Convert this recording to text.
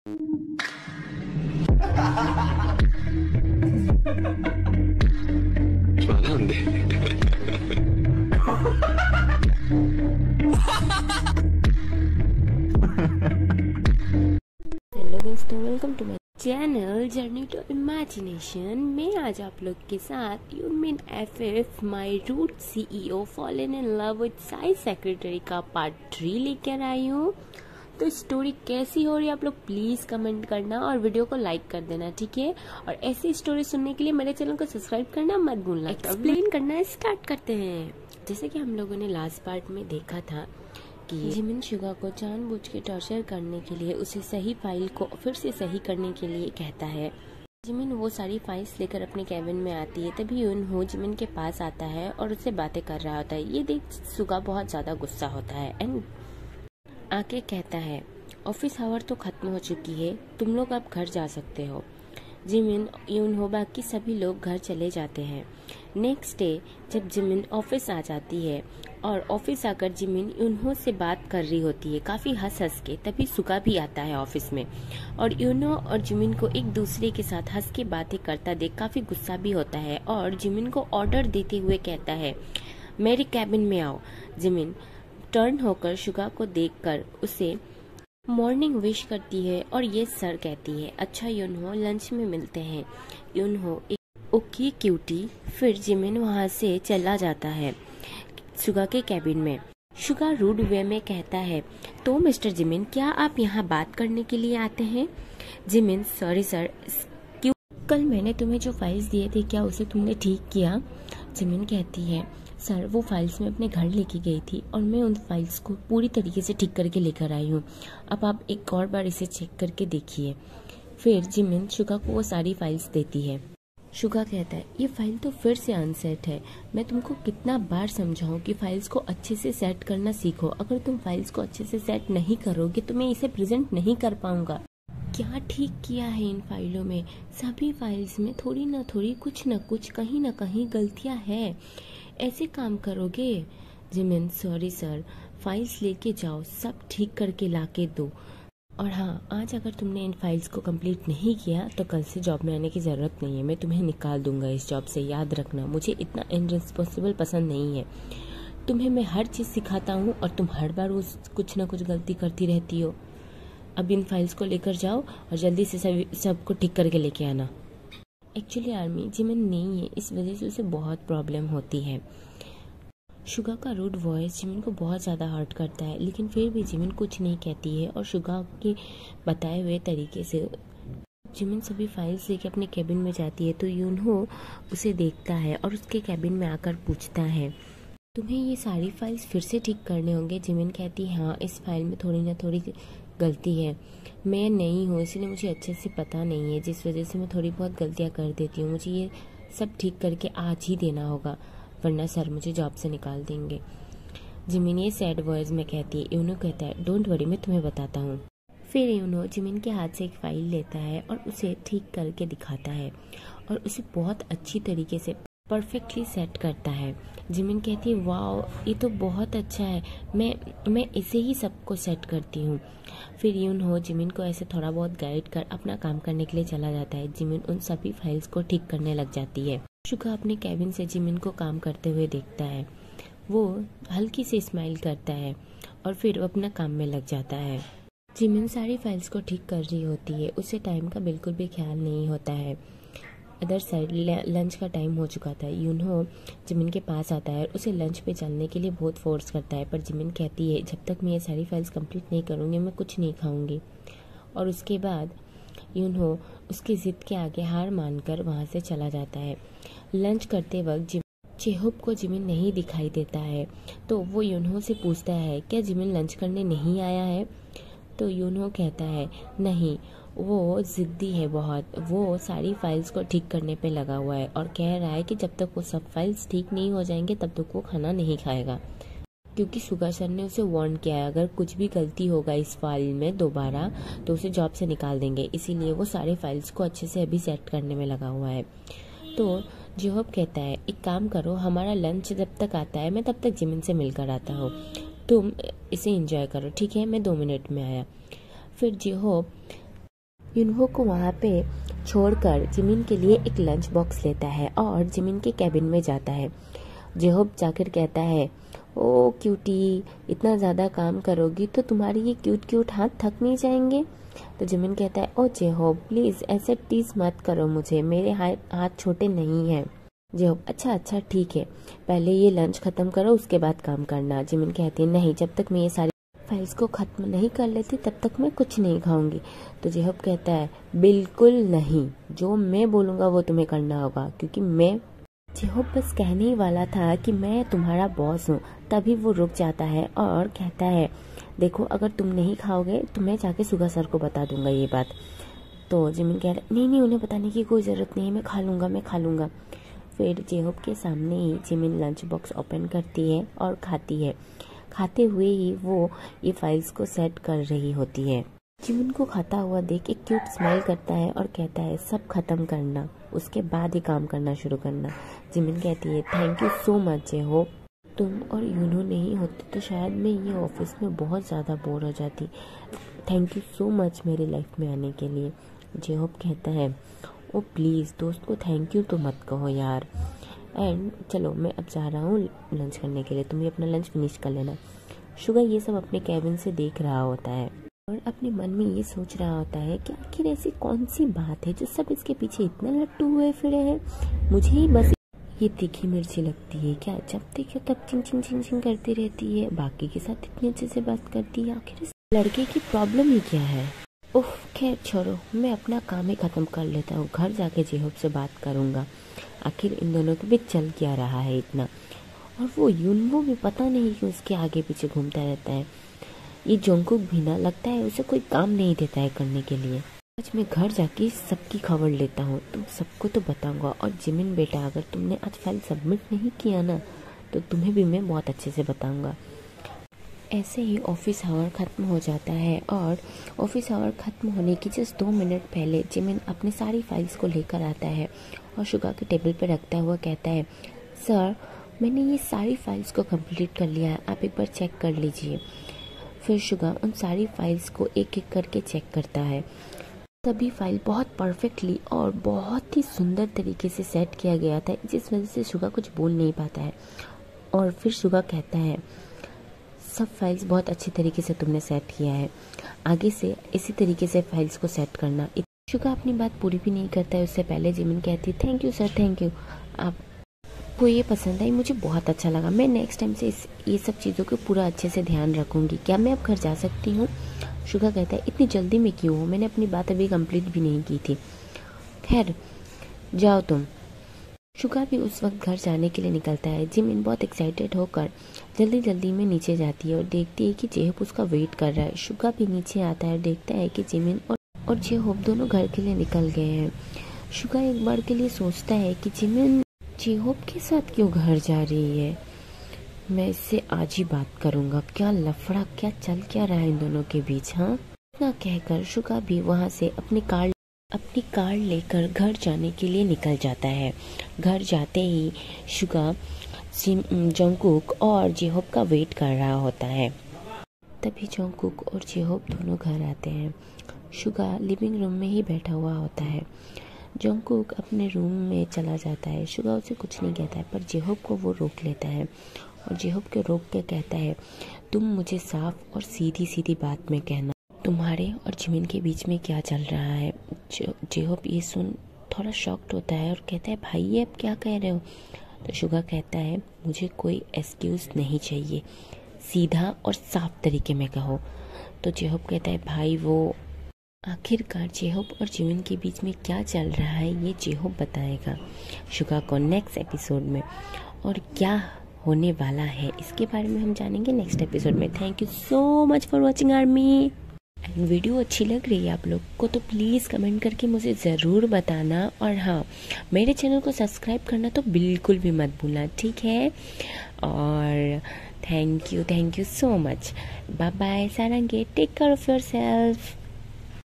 まあなんで hello दोस्तों, welcome to my channel journey to imagination. मैं आज आप लोग के साथ यूनमिन FF my rude CEO fallen in love with shy secretary का पार्ट 3 लेकर आई हूँ। तो स्टोरी कैसी हो रही है आप लोग प्लीज कमेंट करना और वीडियो को लाइक कर देना, ठीक है। और ऐसी स्टोरी सुनने के लिए मेरे चैनल को सब्सक्राइब करना मत भूलना। एक्सप्लेन करना स्टार्ट करते हैं। जैसे कि हम लोगों ने लास्ट पार्ट में देखा था कि जिमिन शुगा को जानबूझ के टॉर्चर करने के लिए उसे सही फाइल को फिर से सही करने के लिए कहता है। जिमिन वो सारी फाइल्स लेकर अपने कैबिन में आती है। तभी यूनहो जिमिन के पास आता है और उससे बातें कर रहा होता है। ये देख शुगा बहुत ज्यादा गुस्सा होता है एंड आके कहता है, ऑफिस आवर तो खत्म हो चुकी है, तुम लोग अब घर जा सकते हो। जिमिन, यूनहो, बाकी सभी लोग घर चले जाते हैं। नेक्स्ट डे जब जिमिन ऑफिस आ जाती है और ऑफिस आकर जिमिन यूनहो से बात कर रही होती है काफी हंस हंस के, तभी सुगा भी आता है ऑफिस में और यूनहो और जिमिन को एक दूसरे के साथ हंस के बातें करता देख काफी गुस्सा भी होता है और जिमिन को ऑर्डर देते हुए कहता है, मेरे कैबिन में आओ। जिमिन टर्न होकर शुगा को देखकर उसे मॉर्निंग विश करती है और ये सर कहती है। अच्छा यूनहो, लंच में मिलते हैं। यूनहो एक ओके क्यूटी। फिर जिमिन वहाँ से चला जाता है शुगा के कैबिन में। शुगा रूड वे में कहता है, तो मिस्टर जिमिन, क्या आप यहाँ बात करने के लिए आते हैं? जिमिन, सॉरी सर, क्यों? कल मैंने तुम्हें जो फाइल्स दिए थे क्या उसे तुमने ठीक किया? जिमिन कहती है, सर वो फाइल्स मैं अपने घर लेके गई थी और मैं उन फाइल्स को पूरी तरीके से ठीक करके लेकर आई हूँ। अब आप एक और बार इसे चेक करके देखिए। फिर जिमिन शुगा को वो सारी फाइल्स देती है। शुगा कहता है, ये फाइल तो फिर से अनसेट है। मैं तुमको कितना बार समझाऊं कि फाइल्स को अच्छे से सेट करना सीखो। अगर तुम फाइल्स को अच्छे से सेट नहीं करोगे तो मैं इसे प्रेजेंट नहीं कर पाऊंगा। क्या ठीक किया है इन फाइलों में? सभी फाइल्स में थोड़ी ना थोड़ी कुछ ना कुछ कहीं ना कहीं गलतियां हैं। ऐसे काम करोगे? जिमिन, सॉरी सर, फाइल्स लेके जाओ, सब ठीक करके लाके दो। और हाँ, आज अगर तुमने इन फाइल्स को कंप्लीट नहीं किया तो कल से जॉब में आने की ज़रूरत नहीं है। मैं तुम्हें निकाल दूंगा इस जॉब से, याद रखना। मुझे इतना इनरिस्पॉन्सिबल पसंद नहीं है। तुम्हें मैं हर चीज़ सिखाता हूँ और तुम हर बार उस कुछ ना कुछ गलती करती रहती हो। अब इन फाइल्स को लेकर जाओ और जल्दी से सबको ठीक करके लेके आना। एक्चुअली आर्मी जिमिन नहीं है, इस वजह से उसे बहुत प्रॉब्लम होती है। शुगा का रूड वॉइस जिमिन को बहुत ज़्यादा हर्ट करता है, लेकिन फिर भी जिमिन कुछ नहीं कहती है और शुगा के बताए हुए तरीके से जिमिन सभी फाइल्स लेके अपने कैबिन में जाती है तो यूनहो उसे देखता है और उसके कैबिन में आकर पूछता है, तुम्हें ये सारी फाइल्स फिर से ठीक करने होंगे? जिमिन कहती है, हाँ, इस फाइल में थोड़ी ना थोड़ी गलती है। मैं नई हूँ इसलिए मुझे अच्छे से पता नहीं है, जिस वजह से मैं थोड़ी बहुत गलतियाँ कर देती हूँ। मुझे ये सब ठीक करके आज ही देना होगा, वरना सर मुझे जॉब से निकाल देंगे। जिमिन ये सैड वॉइस में कहती है। यूनो कहता है, डोंट वरी, मैं तुम्हें बताता हूँ। फिर यूनो जिमिन के हाथ से एक फाइल लेता है और उसे ठीक करके दिखाता है और उसे बहुत अच्छी तरीके से परफेक्टली सेट करता है। जिमिन कहती है, वाह, ये तो बहुत अच्छा है, मैं इसे ही सबको सेट करती हूँ। फिर यूनहो जिमिन को ऐसे थोड़ा बहुत गाइड कर अपना काम करने के लिए चला जाता है। जिमिन उन सभी फाइल्स को ठीक करने लग जाती है। शुगा अपने कैबिन से जिमिन को काम करते हुए देखता है। वो हल्की सी स्माइल करता है और फिर वो अपना काम में लग जाता है। जिमिन सारी फाइल्स को ठीक कर रही होती है, उसे टाइम का बिल्कुल भी ख्याल नहीं होता है। अदर साइड लंच का टाइम हो चुका था। यूनहो जिमिन के पास आता है और उसे लंच पे चलने के लिए बहुत फोर्स करता है, पर जिमिन कहती है, जब तक मैं ये सारी फाइल्स कंप्लीट नहीं करूँगी मैं कुछ नहीं खाऊंगी। और उसके बाद यूनहो उसकी ज़िद के आगे हार मानकर वहाँ से चला जाता है। लंच करते वक्त चेहुप को जिमिन नहीं दिखाई देता है तो वो यूनहो से पूछता है, क्या जिमिन लंच करने नहीं आया है? तो यूनहो कहता है, नहीं, वो ज़िद्दी है बहुत, वो सारी फाइल्स को ठीक करने पे लगा हुआ है और कह रहा है कि जब तक वो सब फाइल्स ठीक नहीं हो जाएंगे तब तक वो खाना नहीं खाएगा, क्योंकि शुगा सर ने उसे वार्न किया है अगर कुछ भी गलती होगा इस फाइल में दोबारा तो उसे जॉब से निकाल देंगे। इसीलिए वो सारे फाइल्स को अच्छे से अभी सेट करने में लगा हुआ है। तो जेहोब कहता है, एक काम करो, हमारा लंच जब तक आता है मैं तब तक जिमिन से मिलकर आता हूँ, तुम इसे एंजॉय करो, ठीक है? मैं 2 मिनट में आया। फिर जेहोब युनहो को वहाँ पे छोड़कर जिमिन के लिए एक लंच बॉक्स लेता है और जिमिन के कैबिन में जाता है। जेहोब जाकर कहता है, ओ क्यूटी, इतना ज़्यादा काम करोगी तो तुम्हारे ये क्यूट क्यूट हाथ थक नहीं जाएंगे? तो जिमिन कहता है, ओ जेहोब प्लीज़ ऐसे टीज मत करो मुझे, मेरे हाथ छोटे नहीं हैं। जेहोब, अच्छा ठीक है, पहले ये लंच खत्म करो उसके बाद काम करना। जिमिन कहती है, नहीं, जब तक मैं ये सारी फाइल्स को ख़त्म नहीं कर लेती तब तक मैं कुछ नहीं खाऊंगी। तो जेहोब कहता है, बिल्कुल नहीं, जो मैं बोलूँगा वो तुम्हें करना होगा, क्योंकि मैं जेहोब बस कहने ही वाला था कि मैं तुम्हारा बॉस हूँ। तभी वो रुक जाता है और कहता है, देखो अगर तुम नहीं खाओगे तो मैं जाके सुगा सर को बता दूंगा ये बात। तो जिमिन कह रहा है, नहीं उन्हें बताने की कोई ज़रूरत नहीं है, मैं खा लूँगा। फिर जेहोब के सामने ही जिमिन लंच बॉक्स ओपन करती है और खाती है। खाते हुए ही वो ये फाइल्स को सेट कर रही होती है। जिमिन को खाता हुआ देख एक क्यूट स्माइल करता है और कहता है, सब खत्म करना, उसके बाद ही काम करना शुरू करना। जिमिन कहती है, थैंक यू सो मच जेहोब, तुम और यूनो नहीं होते तो शायद मैं ये ऑफिस में बहुत ज़्यादा बोर हो जाती। थैंक यू सो मच मेरी लाइफ में आने के लिए। जेहोब कहता है, ओ प्लीज़ दोस्त को थैंक यू तो मत कहो यार। एंड चलो मैं अब जा रहा हूँ लंच करने के लिए, तुम भी अपना लंच फिनिश कर लेना। शुगा ये सब अपने कैबिन से देख रहा होता है और अपने मन में ये सोच रहा होता है कि आखिर ऐसी कौन सी बात है जो सब इसके पीछे इतना लट्टू हुए फिरे हैं। मुझे ही बस ये तीखी मिर्ची लगती है क्या, जब देखो तब चिंग चिंग चिंग चिंग करती रहती है, बाकी के साथ इतने अच्छे से बात करती है, आखिर इस लड़के की प्रॉब्लम ही क्या है। उफ, खैर छोड़ो, मैं अपना काम ही खत्म कर लेता हूँ, घर जाके जेहोब से बात करूँगा, आखिर इन दोनों के बीच चल क्या रहा है इतना। और वो युनवो भी पता नहीं क्यों उसके आगे पीछे घूमता रहता है। ये जोंगकुक भी ना, लगता है उसे कोई काम नहीं देता है करने के लिए। आज मैं घर जाके सबकी खबर लेता हूँ, तुम सबको तो बताऊंगा। और जिमिन बेटा, अगर तुमने आज फाइल सबमिट नहीं किया ना तो तुम्हें भी मैं बहुत अच्छे से बताऊंगा। ऐसे ही ऑफिस आवर ख़त्म हो जाता है और ऑफिस आवर ख़त्म होने की जस्ट 2 मिनट पहले जिमिन अपनी सारी फाइल्स को लेकर आता है और शुगा के टेबल पर रखता हुआ कहता है, सर मैंने ये सारी फाइल्स को कंप्लीट कर लिया है, आप एक बार चेक कर लीजिए। फिर शुगा उन सारी फाइल्स को एक एक करके चेक करता है। सभी फाइल बहुत परफेक्टली और बहुत ही सुंदर तरीके से सेट किया गया था, जिस वजह से शुगा कुछ बोल नहीं पाता है। और फिर शुगा कहता है, सब फाइल्स बहुत अच्छी तरीके से तुमने सेट किया है, आगे से इसी तरीके से फाइल्स को सेट करना। शुगा अपनी बात पूरी भी नहीं करता है उससे पहले जिमिन कहती है, thank you sir, thank you, आपको ये पसंद आई, मुझे बहुत अच्छा लगा, मैं नेक्स्ट टाइम से ये सब चीज़ों को पूरा अच्छे से ध्यान रखूंगी, क्या मैं अब घर जा सकती हूँ? शुगा कहता है, इतनी जल्दी में क्यों हो, मैंने अपनी बात अभी कंप्लीट भी नहीं की थी, खैर जाओ तुम। शुगा भी उस वक्त घर जाने के लिए निकलता है। जिमिन बहुत एक्साइटेड होकर जल्दी में नीचे जाती है और देखती है कि जेहोब उसका वेट कर रहा है। शुगा भी नीचे आता है और देखता है कि जिमिन और जेहोब दोनों घर के लिए निकल गए हैं। शुगा एक बार के लिए सोचता है कि जिमिन जेहोब के साथ क्यों घर जा रही है, मैं इससे आज ही बात करूंगा, क्या लफड़ा, क्या चल क्या रहा है इन दोनों के बीच। हाँ, इतना कहकर शुगा भी वहाँ से अपनी कार लेकर घर जाने के लिए निकल जाता है। घर जाते ही शुगा जोंगकुक और जेहोब का वेट कर रहा होता है। तभी जोंगकुक और जेहोब दोनों घर आते हैं। शुगा लिविंग रूम में ही बैठा हुआ होता है। जोंगकुक अपने रूम में चला जाता है। शुगा उसे कुछ नहीं कहता है, पर जेहोब को वो रोक लेता है और जेहोब को रोक के कहता है, तुम मुझे साफ और सीधी बात में कहना, तुम्हारे और जिमिन के बीच में क्या चल रहा है। जेहोब ये सुन थोड़ा शॉक्ड होता है और कहता है, भाई ये अब क्या कह रहे हो? तो शुगा कहता है, मुझे कोई एक्सक्यूज नहीं चाहिए, सीधा और साफ तरीके में कहो। तो जेहोब कहता है, भाई वो आखिरकार जेहोब और जिमिन के बीच में क्या चल रहा है ये जेहोब बताएगा शुगा को नेक्स्ट एपिसोड में, और क्या होने वाला है इसके बारे में हम जानेंगे नेक्स्ट एपिसोड में। Thank you so much for watching army. And video अच्छी लग रही है आप लोग को तो प्लीज़ कमेंट करके मुझे ज़रूर बताना, और हाँ, मेरे चैनल को सब्सक्राइब करना तो बिल्कुल भी मत भूलना, ठीक है? और thank you so much, bye bye, सारंगे, take care of your self.